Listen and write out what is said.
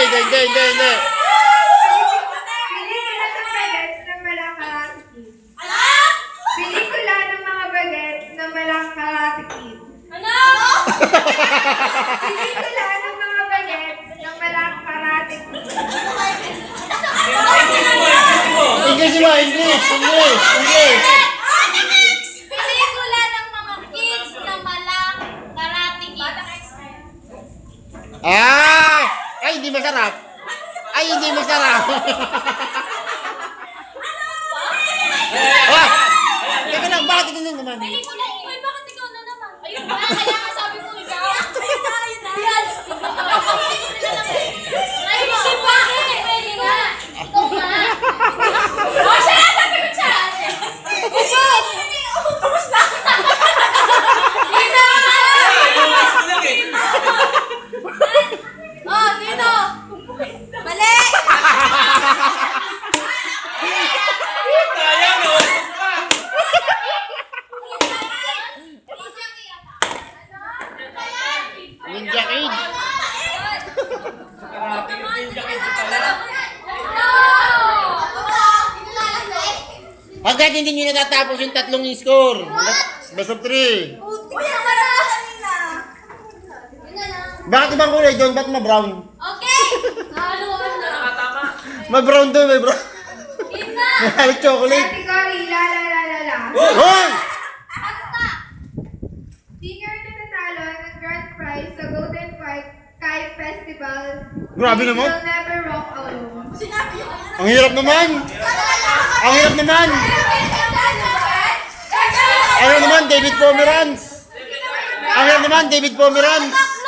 Hindi. Pelikula ng bagets ng walang Karate Kid. Pelikula ng mga bagets ng walang Karate Kid. Pelikula ng mga bagets ng walang Karate Kid. English mo, English. Pelikula ng mga kids na malang Karate Kids. Ay, hindi masarap. Teka lang, bakit ito naman? Pelikula yun. Uy, bakit ikaw na naman? Ayun ba? Kaya nga sabi ko ikaw. Yan. Ay, si bakit? Pwede nga. Ikaw nga. Oh, siya! Sabi ko siya! Ubus! Ubus na! Sino? Oh, sino? Mali! Ninja Kids. Hanggat hindi nyo natatapos yung tatlong score. Best of 3. Bakit ibang kulay doon? Ba't ma-brown? Okay! Haluan na. Ma-brown doon, may brown. Ina! May chocolate. Category La La La La La. Hoy! Ata! Singer na nanalo ng grand prize sa Golden Kite Festival. Grabe naman. Will Never Walk Alone. Ang hirap naman. David Pomeranz.